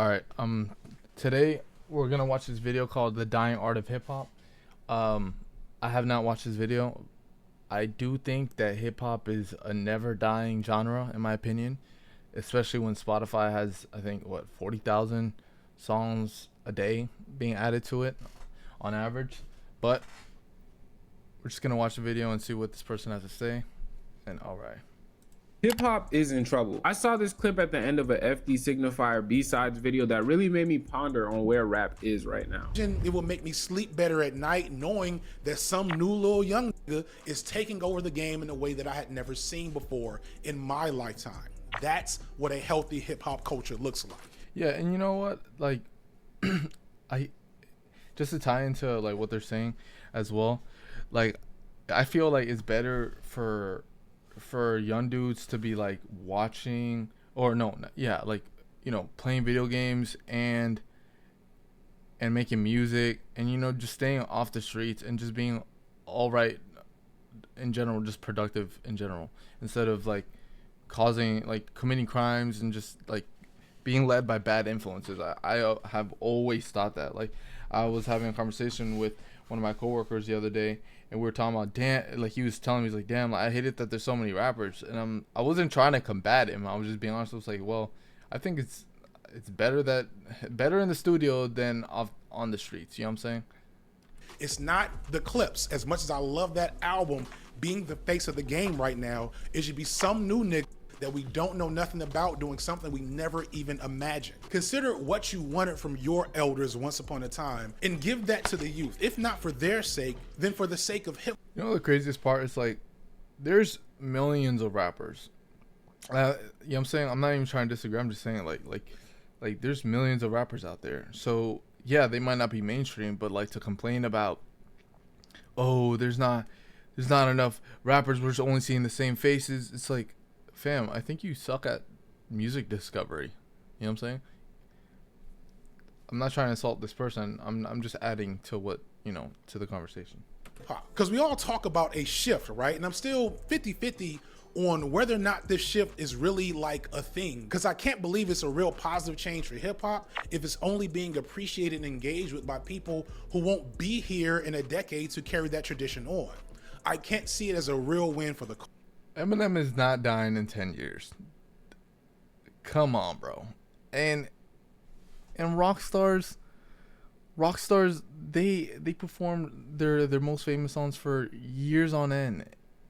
All right. Today we're gonna watch this video called "The Dying Art of Hip Hop." I have not watched this video. I do think that hip hop is a never dying genre, in my opinion, especially when Spotify has, I think, 40,000 songs a day being added to it on average. But we're just gonna watch the video and see what this person has to say. And all right. Hip hop is in trouble. I saw this clip at the end of a FD Signifier B-sides video that really made me ponder on where rap is right now. It will make me sleep better at night knowing that some new little young nigga is taking over the game in a way that I had never seen before in my lifetime. That's what a healthy hip hop culture looks like. Yeah, and you know what? Like, I just to tie into like what they're saying as well. Like, I feel like it's better for young dudes to be like watching or like, you know, playing video games and making music and, you know, just staying off the streets and just being all right in general, just productive in general, instead of like committing crimes and just like being led by bad influences. I have always thought that. Like, I was having a conversation with one of my coworkers the other day, and we were talking about, damn, like he was telling me, he's like, damn, like, I hate it that there's so many rappers. And I wasn't trying to combat him. I was just being honest. I was like, well, I think it's better in the studio than on the streets. You know what I'm saying? It's not the Clips. As much as I love that album, being the face of the game right now, it should be some new nigga that we don't know nothing about doing something we never even imagined. Consider what you wanted from your elders once upon a time and give that to the youth. If not for their sake, then for the sake of hip. You know the craziest part is, like, there's millions of rappers. You know what I'm saying? I'm not even trying to disagree. I'm just saying like there's millions of rappers out there. So yeah, they might not be mainstream, but like to complain about, oh, there's not enough rappers, we're just only seeing the same faces. It's like, fam, I think you suck at music discovery. You know what I'm saying? I'm not trying to insult this person. I'm just adding to what, you know, to the conversation. Because we all talk about a shift, right? And I'm still 50-50 on whether or not this shift is really like a thing. Because I can't believe it's a real positive change for hip hop if it's only being appreciated and engaged with by people who won't be here in a decade to carry that tradition on. I can't see it as a real win for the culture. Eminem is not dying in 10 years. Come on, bro. And rock stars, they perform their most famous songs for years on end,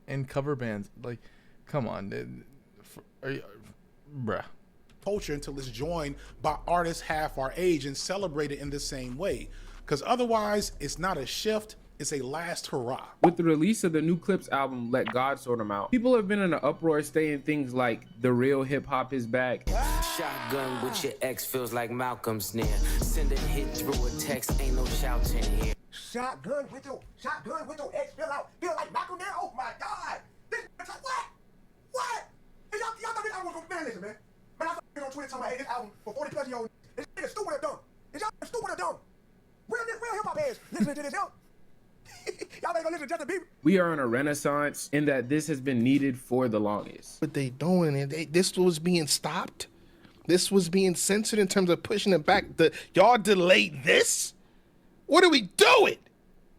and cover bands. Like, come on, bruh. Culture until it's joined by artists half our age and celebrated in the same way. Because otherwise, it's not a shift. It's a last hurrah. With the release of the new Clips album, Let God Sort 'Em Out, people have been in an uproar saying things like, the real hip hop is back. Shotgun with your ex feels like Malcolm's near. Send a hit through a text, ain't no shouting here. Shotgun with your ex feel like Malcolm there? Oh my God! This what? What? Hey, y'all thought this album was gonna listen, man. Man, I thought on Twitter talking about, hey, this album for 40 plus year olds. This nigga stupid or dumb. Is y'all stupid or dumb? Real hip hop heads listening to this, yo. Y'all ain't gonna listen to Justin Bieber. We are in a renaissance in that this has been needed for the longest. What they doing, and this was being stopped. This was being censored in terms of pushing it back. Y'all delayed this? What are we doing?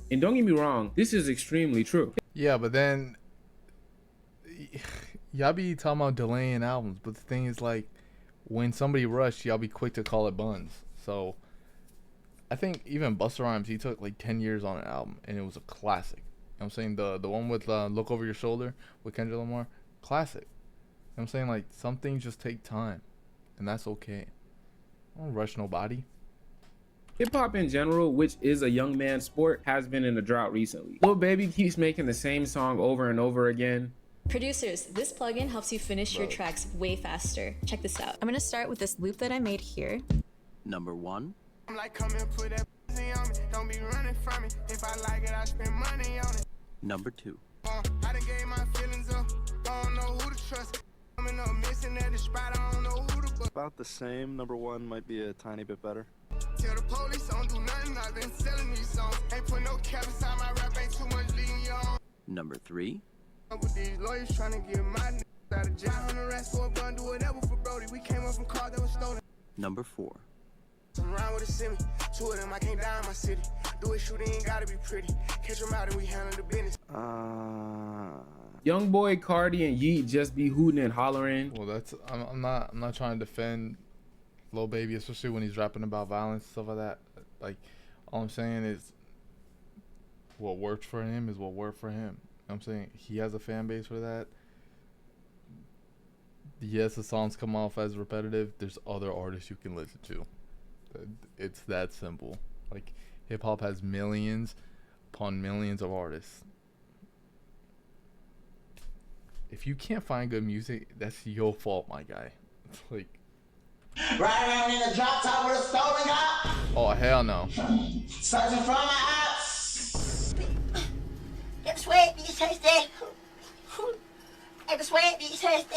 And don't get me wrong, this is extremely true. Yeah, but then y'all be talking about delaying albums, but the thing is, like, when somebody rushed, y'all be quick to call it buns. So I think even Busta Rhymes, he took like 10 years on an album, and it was a classic. You know what I'm saying? The one with Look Over Your Shoulder with Kendrick Lamar, classic. You know what I'm saying? Like, some things just take time, and that's okay. I don't rush nobody. Hip hop in general, which is a young man's sport, has been in a drought recently. Lil Baby keeps making the same song over and over again. Producers, this plugin helps you finish your tracks way faster. Check this out. I'm gonna start with this loop that I made here. Number 1. I'm like, come and put that pussy on me. Don't be running from me. If I like it, I spend money on it. Number 2. I done gave my feelings up. Don't know who to trust. Coming up missing at the spot. I don't know who to book. About the same. Number 1 might be a tiny bit better. Tell the police don't do nothing. I've been selling these songs. Ain't put no cap inside my rap. Ain't too much leading you on. Number 3. With these lawyers trying to get my out of jail. 500 rats for a gun. Do whatever for Brody. We came up from cars that was stolen. Number 4. I'm around with a semi. Two of them, I can't die in my city. Do it, shoot, it ain't gotta be pretty. Catch them out and we handle the business. Young Boy, Cardi, and Yeet just be hooting and hollering. Well, that's I'm not trying to defend Lil Baby, especially when he's rapping about violence and stuff like that. Like, all I'm saying is, what worked for him is what worked for him. You know what I'm saying? He has a fan base for that. Yes, the songs come off as repetitive. There's other artists you can listen to. It's that simple. Like, hip hop has millions upon millions of artists. If you can't find good music, that's your fault, my guy. It's like, Right around in the drop top with a stolen car. oh hell no. Searching for my ops. Get the sweat, these tasty. Get the sweat, these tasty.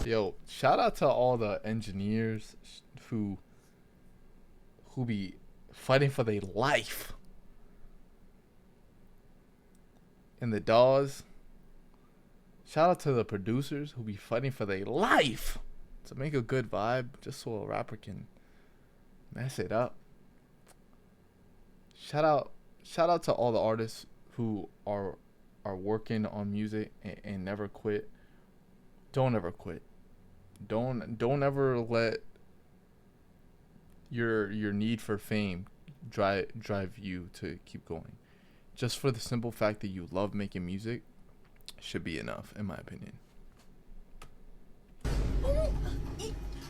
Yo, shout out to all the engineers who be fighting for their life. And the DAWs. Shout out to the producers who be fighting for their life to make a good vibe, just so a rapper can mess it up. Shout out to all the artists who are working on music and never quit. Don't ever quit. Don't ever let your need for fame drive you to keep going. Just for the simple fact that you love making music should be enough, in my opinion.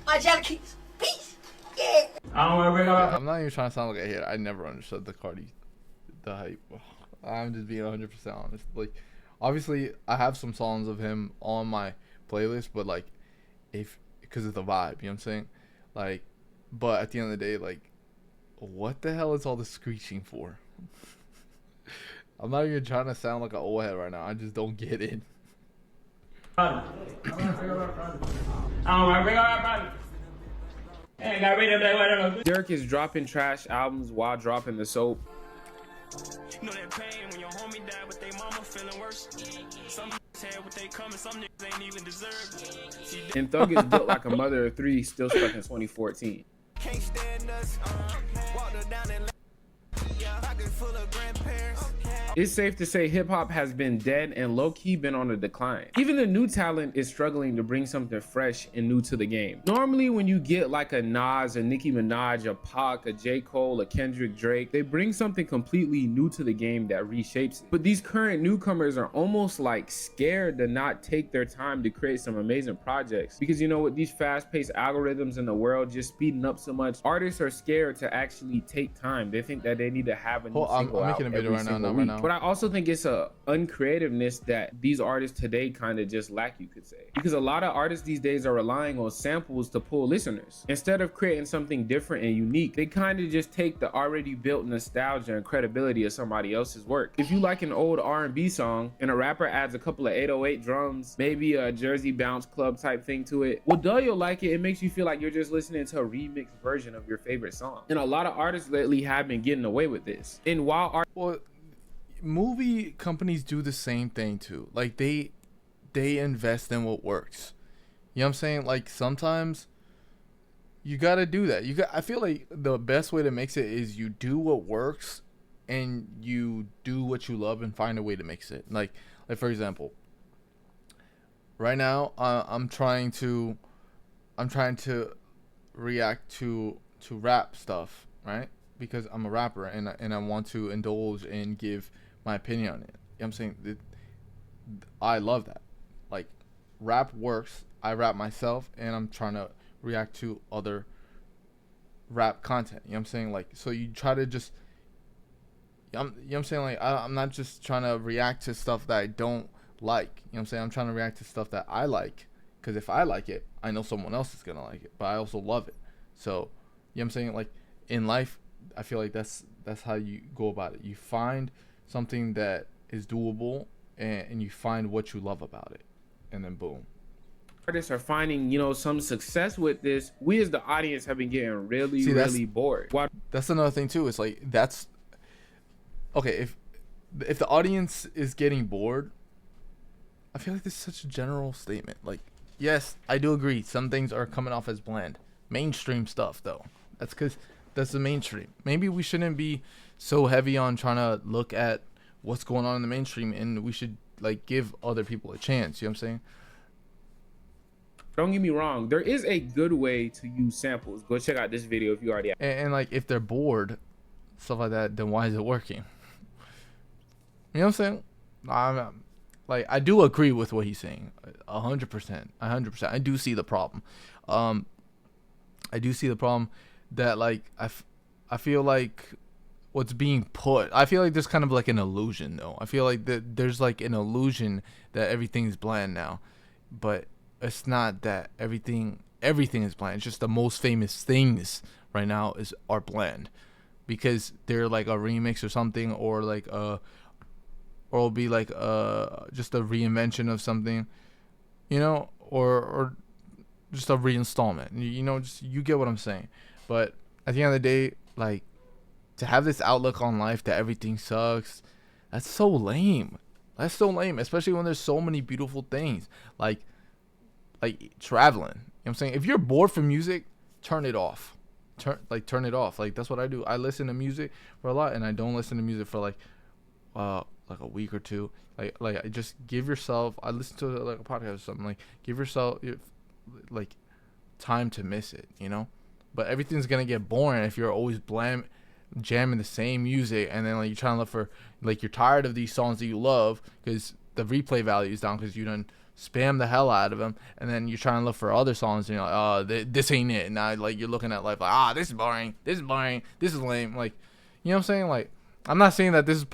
My jelly keys. Peace. Yeah. I'm not even trying to sound like a hater. I never understood the hype. I'm just being 100% honest. Like, obviously, I have some songs of him on my playlist, but like, because of the vibe, you know what I'm saying? Like, but at the end of the day, like, what the hell is all this screeching for? I'm not even trying to sound like an old head right now. I just don't get it. Dirk is dropping trash albums while dropping the soap. You know that pain when your homie died, but they mama feeling worse. Some had what they coming, some niggas ain't even deserve. And Thug is built like a mother of three, still stuck in 2014. Can't stand us. Walked her down and pocket full of grandparents. It's safe to say hip hop has been dead and low key been on a decline. Even the new talent is struggling to bring something fresh and new to the game. Normally, when you get like a Nas, a Nicki Minaj, a Pac, a J. Cole, a Kendrick Drake, they bring something completely new to the game that reshapes it. But these current newcomers are almost like scared to not take their time to create some amazing projects. Because you know, with these fast-paced algorithms in the world just speeding up so much, artists are scared to actually take time. They think that they need to have a new single I'm out making a video every right now, single not week. right now. But I also think it's a uncreativeness that these artists today kind of just lack, you could say. Because a lot of artists these days are relying on samples to pull listeners. Instead of creating something different and unique, they kind of just take the already built nostalgia and credibility of somebody else's work. If you like an old R&B song and a rapper adds a couple of 808 drums, maybe a Jersey Bounce Club type thing to it, well, duh, you'll like it. It makes you feel like you're just listening to a remixed version of your favorite song. And a lot of artists lately have been getting away with this. And while movie companies do the same thing too. Like, they invest in what works. You know what I'm saying? Like, sometimes you got to do that. I feel like the best way to mix it is you do what works and you do what you love and find a way to mix it. Like for example, right now I'm trying to react to rap stuff, right? Because I'm a rapper and I want to indulge and give my opinion on it. You know what I'm saying? I love that. Like, rap works. I rap myself and I'm trying to react to other rap content. You know what I'm saying? Like, so you try to just, you know what I'm saying? Like, I'm not just trying to react to stuff that I don't like. You know what I'm saying? I'm trying to react to stuff that I like. Because if I like it, I know someone else is going to like it. But I also love it. So, you know what I'm saying? Like, in life, I feel like that's how you go about it. You find something that is doable and you find what you love about it. And then boom. Artists are finding, you know, some success with this. We as the audience have been getting really bored. That's another thing too. It's like, that's okay. If the audience is getting bored, I feel like this is such a general statement. Like, yes, I do agree. Some things are coming off as bland. Mainstream stuff though. That's because That's the mainstream. Maybe we shouldn't be so heavy on trying to look at what's going on in the mainstream, and we should like give other people a chance. You know what I'm saying? Don't get me wrong. There is a good way to use samples. Go check out this video if you already have. And like if they're bored, stuff like that, then why is it working? You know what I'm saying? Like I do agree with what he's saying, 100%, 100%. I do see the problem. I do see the problem that like I feel like what's being put. I feel like there's kind of like an illusion though. I feel like that there's like an illusion that everything's bland now, but it's not that everything is bland. It's just the most famous things right now are bland because they're like a remix or something, or like or it'll be like just a reinvention of something, you know, or just a reinstallment. You know, just you get what I'm saying. But at the end of the day, like to have this outlook on life that everything sucks, that's so lame. That's so lame, especially when there's so many beautiful things like traveling. You know what I'm saying? If you're bored from music, turn it off. Turn it off. Like that's what I do. I listen to music for a lot, and I don't listen to music for like a week or two. Like just give yourself. I listen to like a podcast or something. Like give yourself like time to miss it. You know. But everything's gonna get boring if you're always jamming the same music, and then like you're trying to look for like you're tired of these songs that you love because the replay value is down because you done spam the hell out of them, and then you're trying to look for other songs and you're like, oh, this ain't it. Now like you're looking at life like, this is boring, this is lame. Like, you know what I'm saying? Like, I'm not saying that this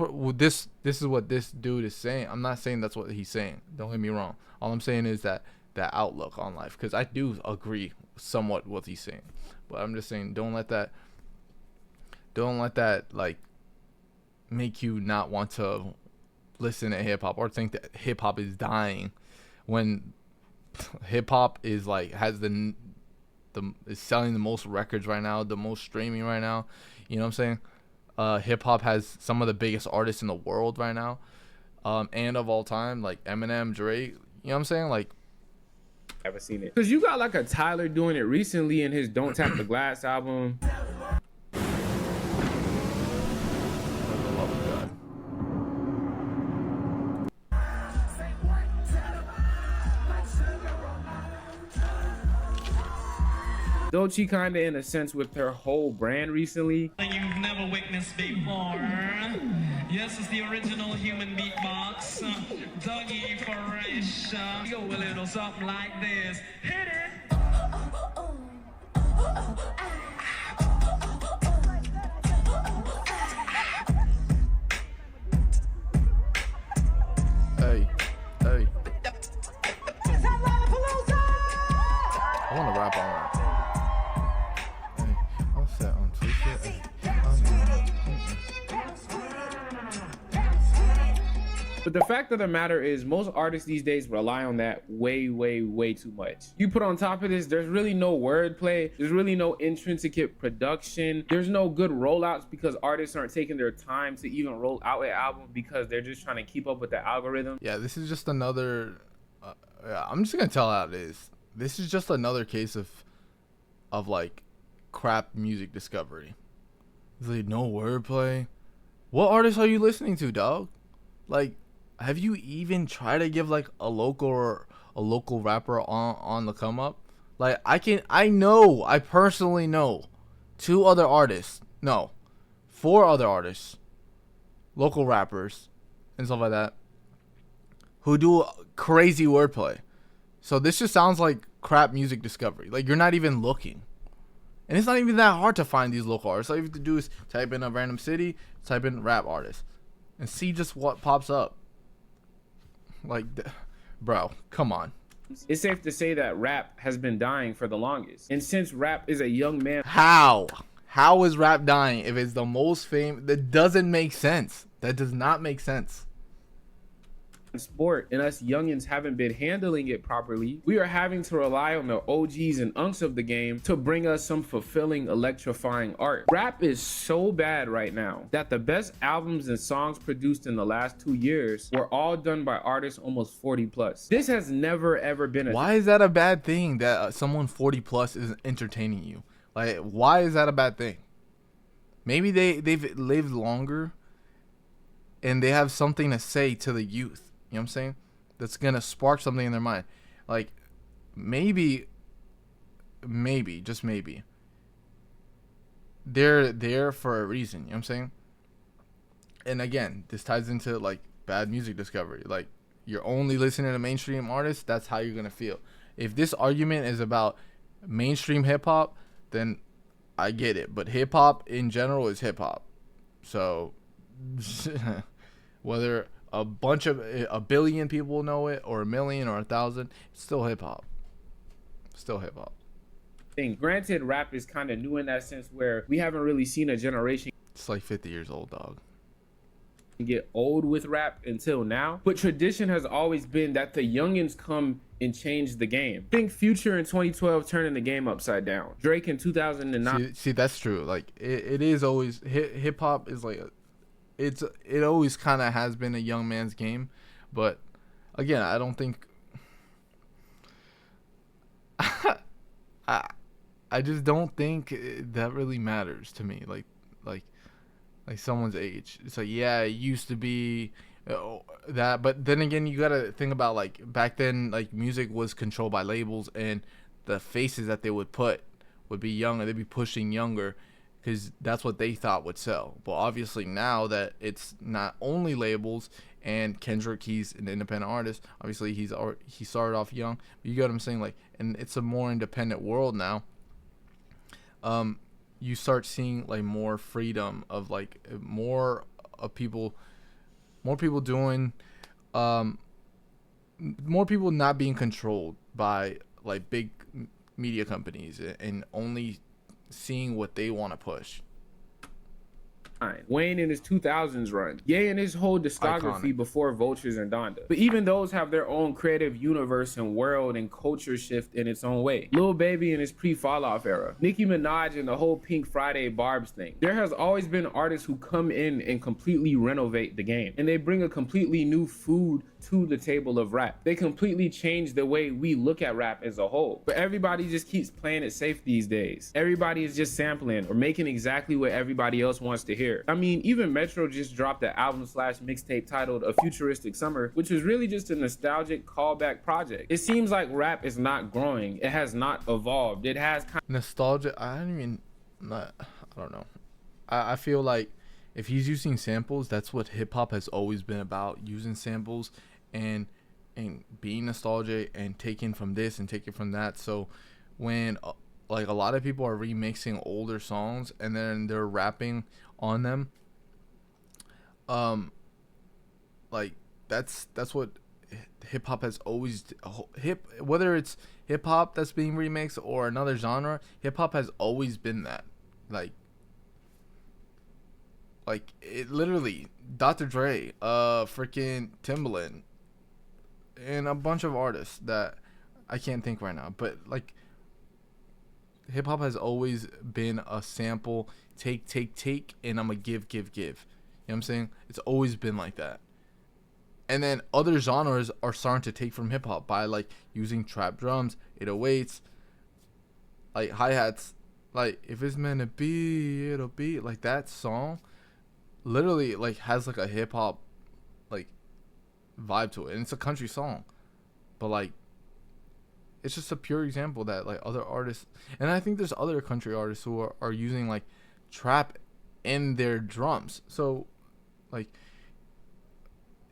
is what this dude is saying. I'm not saying that's what he's saying. Don't get me wrong. All I'm saying is that outlook on life, because I do agree somewhat with what he's saying, but I'm just saying don't let that like make you not want to listen to hip hop or think that hip hop is dying, when hip hop is like has is selling the most records right now, the most streaming right now. You know what I'm saying? Hip hop has some of the biggest artists in the world right now, and of all time, like Eminem, Drake. You know what I'm saying? Like, Ever seen it? Because you got like a Tyler doing it recently in his Don't Tap the Glass album. Dolce kinda in a sense with her whole brand recently. You've never witnessed before. Yes, it's the original human beatbox. Dougie Fresh. Go a little something like this. Hit it. Hey. I want to rap on that. But the fact of the matter is most artists these days rely on that way too much. You put on top of this, there's really no wordplay, there's really no intrinsic production, there's no good rollouts because artists aren't taking their time to even roll out an album because they're just trying to keep up with the algorithm. Yeah, this is just another I'm just gonna tell how it is. This is just another case of like crap music discovery. It's like no wordplay. What artists are you listening to, dog? Like, have you even tried to give like a local rapper on the come up? Like I personally know 4 other artists, local rappers and stuff like that, who do crazy wordplay. So this just sounds like crap music discovery. Like you're not even looking. And it's not even that hard to find these local artists. All you have to do is type in a random city, type in rap artist, and see just what pops up. Like, bro, come on. It's safe to say that rap has been dying for the longest. And since rap is a young man... How is rap dying if it's the most famous? That doesn't make sense. That does not make sense. Sport, and us youngins haven't been handling it properly. We are having to rely on the OGs and unks of the game to bring us some fulfilling, electrifying art. Rap is so bad right now that the best albums and songs produced in the last 2 years were all done by artists almost 40 plus. This has never ever been Why is that a bad thing that someone 40 plus is entertaining you? Like, why is that a bad thing? maybe they've lived longer and they have something to say to the youth. You know what I'm saying? That's gonna spark something in their mind. Like maybe, just maybe, they're there for a reason. You know what I'm saying? And again, this ties into like bad music discovery. Like you're only listening to mainstream artists, that's how you're gonna feel. If this argument is about mainstream hip hop, then I get it. But hip hop in general is hip hop. So whether a billion people know it or a million or 1,000, it's still hip hop. Still hip hop. Thing. Granted, rap is kind of new in that sense where we haven't really seen a generation It's like 50 years old, dog. get old with rap until now. But tradition has always been that the youngins come and change the game. Think Future in 2012 turning the game upside down. Drake in 2009. See, that's true. Like it is always hip hop is like it always kind of has been a young man's game, but again, I don't think I just don't think that really matters to me. Like someone's age. It's like, yeah, it used to be that, but then again, you gotta think about like back then, like music was controlled by labels, and the faces that they would put would be younger. They'd be pushing younger because that's what they thought would sell. But obviously now that it's not only labels, and Kendrick, he's an independent artist. Obviously he started off young. But you get what I'm saying? Like, and it's a more independent world now. You start seeing like more freedom of like more people doing, more people not being controlled by like big media companies and only seeing what they want to push. Wayne in his 2000s run, Ye in his whole discography Iconic. before Vultures and Donda. But even those have their own creative universe and world and culture shift in its own way. Lil Baby in his pre-Fall Off era, Nicki Minaj and the whole Pink Friday Barb's thing. There has always been artists who come in and completely renovate the game, and they bring a completely new food to the table of rap. They completely change the way we look at rap as a whole. But everybody just keeps playing it safe these days. Everybody is just sampling or making exactly what everybody else wants to hear. I mean, even Metro just dropped an album/mixtape titled A Futuristic Summer, which was really just a nostalgic callback project. It seems like rap is not growing. It has not evolved. It has kind Nostalgia. I don't know. I feel like if he's using samples, that's what hip hop has always been about, using samples and being nostalgic and taking from this and taking from that. So when like a lot of people are remixing older songs and then they're rapping on them, like that's what hip hop has always whether it's hip hop that's being remixed or another genre, hip hop has always been that. Like it literally, Dr. Dre, freaking Timbaland, and a bunch of artists that I can't think right now, but like hip hop has always been a sample, take, and I'm gonna give. You know what I'm saying? It's always been like that. And then other genres are starting to take from hip hop by like using trap drums, 808s, like hi-hats. Like if it's meant to be, it'll be. Like that song literally like has like a hip hop like vibe to it, and it's a country song, but like it's just a pure example that like other artists, and I think there's other country artists who are using like trap in their drums. So like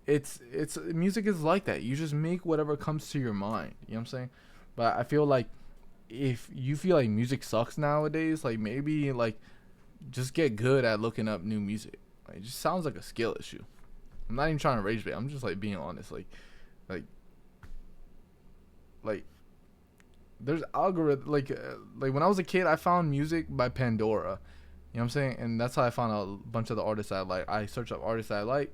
it's music is like that. You just make whatever comes to your mind, you know what I'm saying? But I feel like if you feel like music sucks nowadays, like maybe like just get good at looking up new music. Like, it just sounds like a skill issue. I'm not even trying to rage bait. I'm just like being honest. Like there's algorithm. Like when I was a kid, I found music by Pandora. You know what I'm saying? And that's how I found a bunch of the artists I like. I searched up artists I like,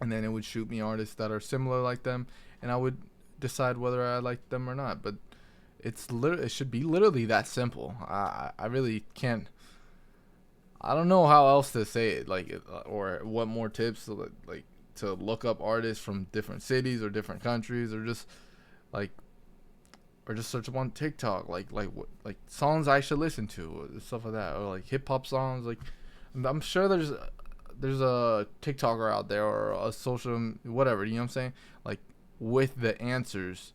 and then it would shoot me artists that are similar like them, and I would decide whether I like them or not. But it should be literally that simple. I really can't. I don't know how else to say it, like, or what more tips to look up artists from different cities or different countries, or just search up on TikTok, like songs I should listen to, or stuff like that, or like hip hop songs. Like I'm sure there's a TikToker out there or a social whatever, you know what I'm saying? Like with the answers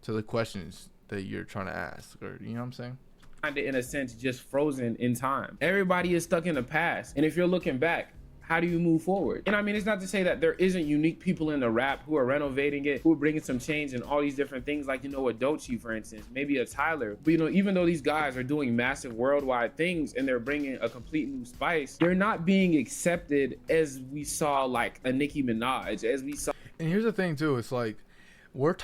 to the questions that you're trying to ask, or you know what I'm saying? Kinda in a sense just frozen in time. Everybody is stuck in the past. And if you're looking back, how do you move forward? And I mean, it's not to say that there isn't unique people in the rap who are renovating it, who are bringing some change and all these different things, like, you know, a Doechii, for instance, maybe a Tyler. But, you know, even though these guys are doing massive worldwide things and they're bringing a complete new spice, they're not being accepted as we saw like a Nicki Minaj, as we saw. And here's the thing too, it's like we're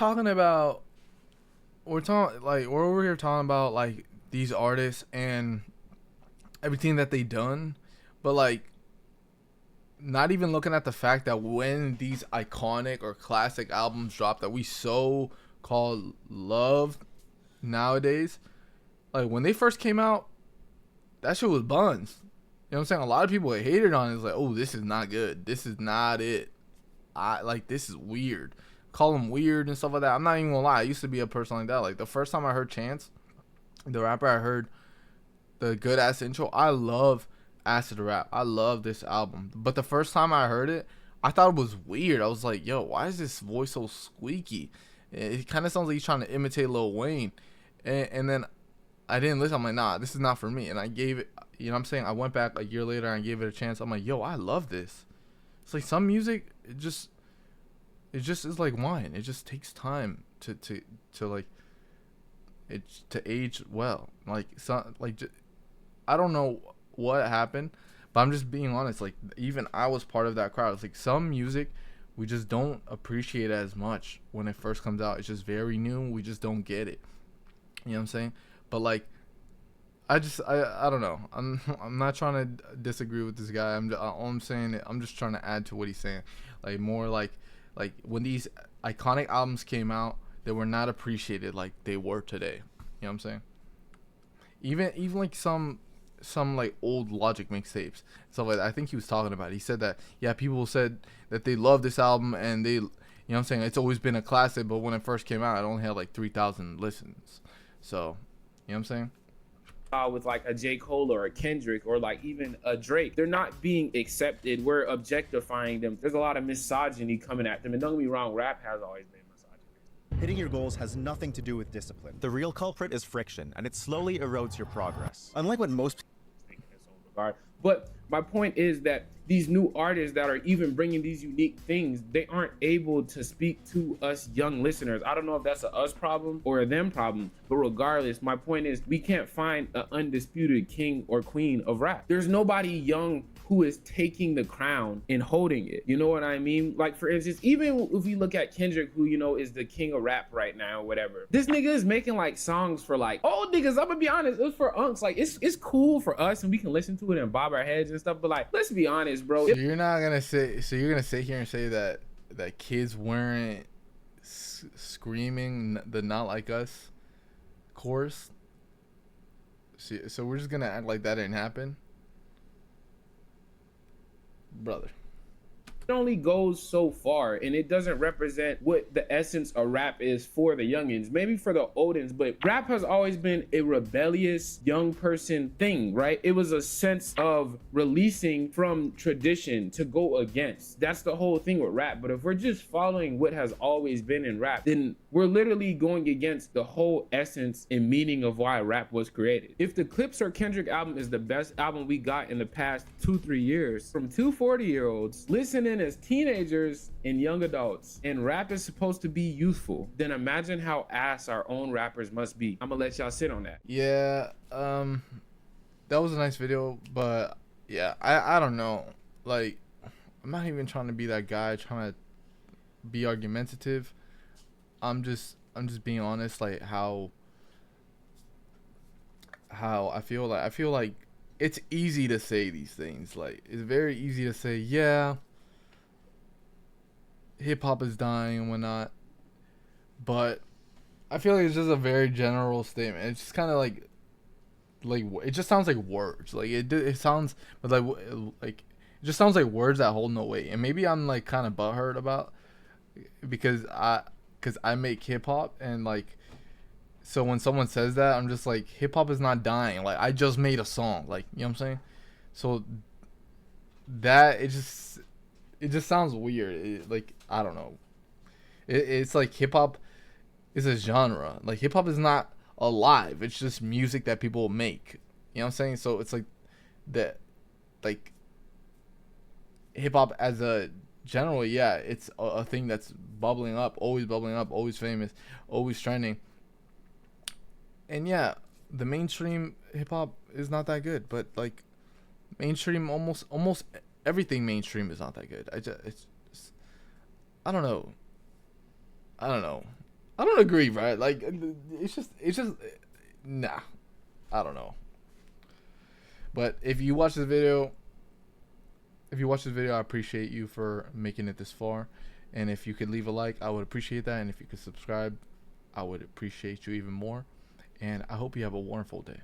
over here talking about like these artists and everything that they done, but like not even looking at the fact that when these iconic or classic albums drop that we so called love nowadays, like when they first came out, that shit was buns. You know what I'm saying? A lot of people hated on it. It's like, oh, this is not good. This is not it. This is weird. Call them weird and stuff like that. I'm not even gonna lie. I used to be a person like that. Like the first time I heard Chance, the rapper, I heard the good ass intro. I love Acid Rap. I love this album. But the first time I heard it, I thought it was weird. I was like, yo, why is this voice so squeaky? It kind of sounds like he's trying to imitate Lil Wayne. And then I didn't listen. I'm like, nah, this is not for me. And I gave it, you know what I'm saying? I went back a year later and gave it a chance. I'm like, yo, I love this. It's like some music, it just is like wine. It just takes time to like it to age well. Like I don't know what happened, but I'm just being honest. Like even I was part of that crowd. It's like some music we just don't appreciate as much when it first comes out. It's just very new. We just don't get it. You know what I'm saying? But like I don't know. I'm not trying to disagree with this guy. All I'm saying, I'm just trying to add to what he's saying. Like more like when these iconic albums came out, they were not appreciated like they were today. You know what I'm saying? Even like some like old Logic mixtapes, stuff like that. I think he was talking about it. He said that, yeah, people said that they love this album and they, you know what I'm saying, it's always been a classic, but when it first came out, it only had like 3,000 listens. So, you know what I'm saying? With like a J. Cole or a Kendrick or like even a Drake, they're not being accepted. We're objectifying them. There's a lot of misogyny coming at them. And don't get me wrong, rap has always been misogyny. Hitting your goals has nothing to do with discipline. The real culprit is friction, and it slowly erodes your progress. Unlike what most regard. But my point is that these new artists that are even bringing these unique things, they aren't able to speak to us young listeners. I don't know if that's a us problem or a them problem, but regardless, my point is we can't find an undisputed king or queen of rap. There's nobody young who is taking the crown and holding it. You know what I mean? Like for instance, even if you look at Kendrick, who, you know, is the king of rap right now or whatever, this nigga is making like songs for like old niggas. I'm gonna be honest, it's for unks. Like it's cool for us and we can listen to it and bob our heads and stuff, but like, let's be honest, bro. So you're gonna sit here and say that kids weren't screaming the Not Like Us chorus? So we're just gonna act like that didn't happen? Brother, it only goes so far and it doesn't represent what the essence of rap is for the youngins, maybe for the oldins, but rap has always been a rebellious young person thing, right? It was a sense of releasing from tradition to go against. That's the whole thing with rap. But if we're just following what has always been in rap, then we're literally going against the whole essence and meaning of why rap was created. If the Clips or Kendrick album is the best album we got in the past 2-3 years from 2 40-year-olds listening as teenagers and young adults, and rap is supposed to be youthful, then imagine how ass our own rappers must be. I'm gonna let y'all sit on that. Yeah, that was a nice video, but yeah, I don't know. Like, I'm not even trying to be that guy trying to be argumentative. I'm just being honest, like how I feel like it's easy to say these things. Like, it's very easy to say, yeah, hip hop is dying and whatnot, but I feel like it's just a very general statement. It's just kind of like it just sounds like words. Like it sounds, but like it just sounds like words that hold no weight. And maybe I'm like kind of butthurt about because I make hip hop, and like, so when someone says that, I'm just like, hip hop is not dying. Like, I just made a song. Like, you know what I'm saying? So that it just sounds weird. Like I don't know. It's like hip hop is a genre. Like hip hop is not alive. It's just music that people make. You know what I'm saying? So it's like that, like hip hop as a general, yeah, it's a thing that's bubbling up, always famous, always trending. And yeah, the mainstream hip hop is not that good, but like mainstream almost everything mainstream is not that good. It's I don't know. I don't agree, right? Like it's just nah. I don't know. But if you watch this video, I appreciate you for making it this far. And if you could leave a like, I would appreciate that. And if you could subscribe, I would appreciate you even more. And I hope you have a wonderful day.